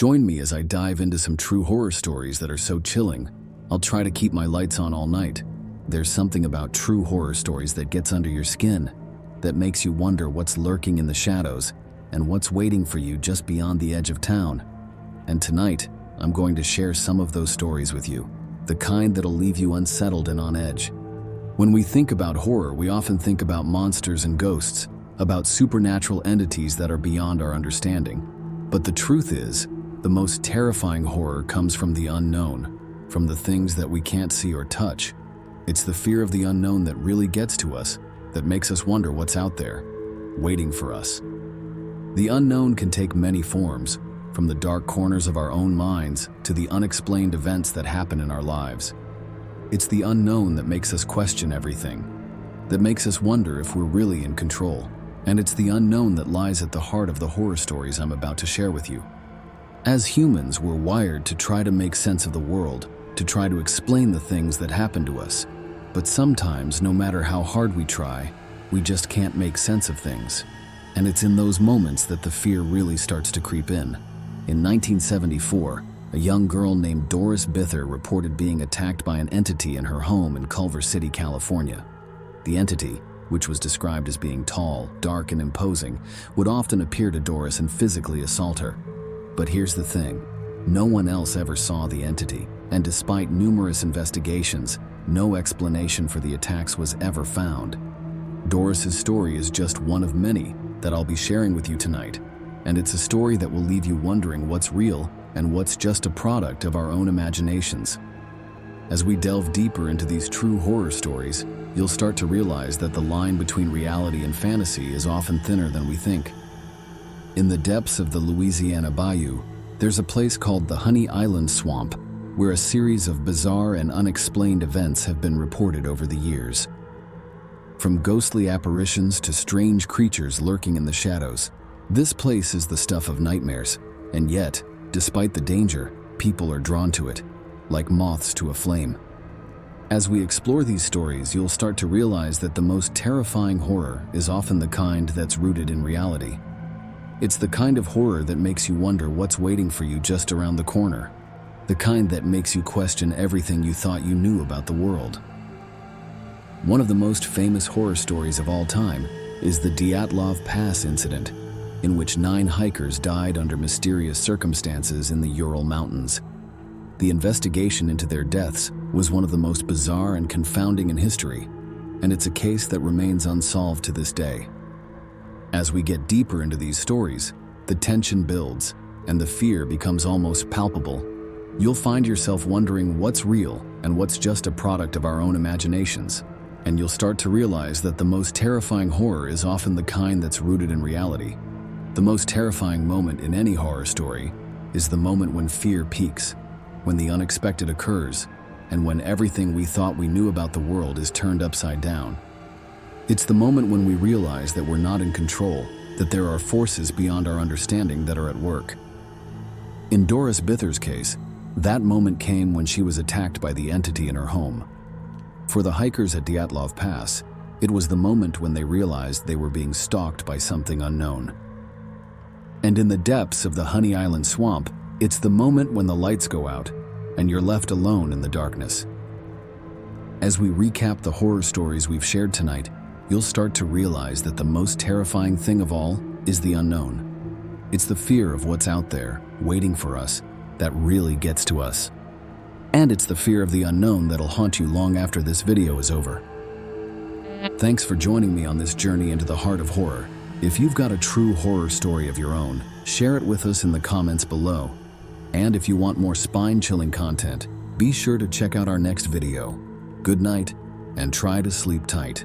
Join me as I dive into some true horror stories that are so chilling, I'll try to keep my lights on all night. There's something about true horror stories that gets under your skin, that makes you wonder what's lurking in the shadows and what's waiting for you just beyond the edge of town. And tonight, I'm going to share some of those stories with you, the kind that'll leave you unsettled and on edge. When we think about horror, we often think about monsters and ghosts, about supernatural entities that are beyond our understanding. But the truth is, the most terrifying horror comes from the unknown, from the things that we can't see or touch. It's the fear of the unknown that really gets to us, that makes us wonder what's out there, waiting for us. The unknown can take many forms, from the dark corners of our own minds to the unexplained events that happen in our lives. It's the unknown that makes us question everything, that makes us wonder if we're really in control. And it's the unknown that lies at the heart of the horror stories I'm about to share with you. As humans, we're wired to try to make sense of the world, to try to explain the things that happen to us. But sometimes, no matter how hard we try, we just can't make sense of things. And it's in those moments that the fear really starts to creep in. In 1974, a young girl named Doris Bither reported being attacked by an entity in her home in Culver City, California. The entity, which was described as being tall, dark, and imposing, would often appear to Doris and physically assault her. But here's the thing, no one else ever saw the entity, and despite numerous investigations, no explanation for the attacks was ever found. Doris's story is just one of many that I'll be sharing with you tonight, and it's a story that will leave you wondering what's real and what's just a product of our own imaginations. As we delve deeper into these true horror stories, you'll start to realize that the line between reality and fantasy is often thinner than we think. In the depths of the Louisiana Bayou, there's a place called the Honey Island Swamp, where a series of bizarre and unexplained events have been reported over the years. From ghostly apparitions to strange creatures lurking in the shadows, this place is the stuff of nightmares, and yet, despite the danger, people are drawn to it, like moths to a flame. As we explore these stories, you'll start to realize that the most terrifying horror is often the kind that's rooted in reality. It's the kind of horror that makes you wonder what's waiting for you just around the corner, the kind that makes you question everything you thought you knew about the world. One of the most famous horror stories of all time is the Dyatlov Pass incident, in which 9 hikers died under mysterious circumstances in the Ural Mountains. The investigation into their deaths was one of the most bizarre and confounding in history, and it's a case that remains unsolved to this day. As we get deeper into these stories, the tension builds, and the fear becomes almost palpable. You'll find yourself wondering what's real and what's just a product of our own imaginations, and you'll start to realize that the most terrifying horror is often the kind that's rooted in reality. The most terrifying moment in any horror story is the moment when fear peaks, when the unexpected occurs, and when everything we thought we knew about the world is turned upside down. It's the moment when we realize that we're not in control, that there are forces beyond our understanding that are at work. In Doris Bither's case, that moment came when she was attacked by the entity in her home. For the hikers at Dyatlov Pass, it was the moment when they realized they were being stalked by something unknown. And in the depths of the Honey Island Swamp, it's the moment when the lights go out and you're left alone in the darkness. As we recap the horror stories we've shared tonight, you'll start to realize that the most terrifying thing of all is the unknown. It's the fear of what's out there, waiting for us, that really gets to us. And it's the fear of the unknown that'll haunt you long after this video is over. Thanks for joining me on this journey into the heart of horror. If you've got a true horror story of your own, share it with us in the comments below. And if you want more spine-chilling content, be sure to check out our next video. Good night, and try to sleep tight.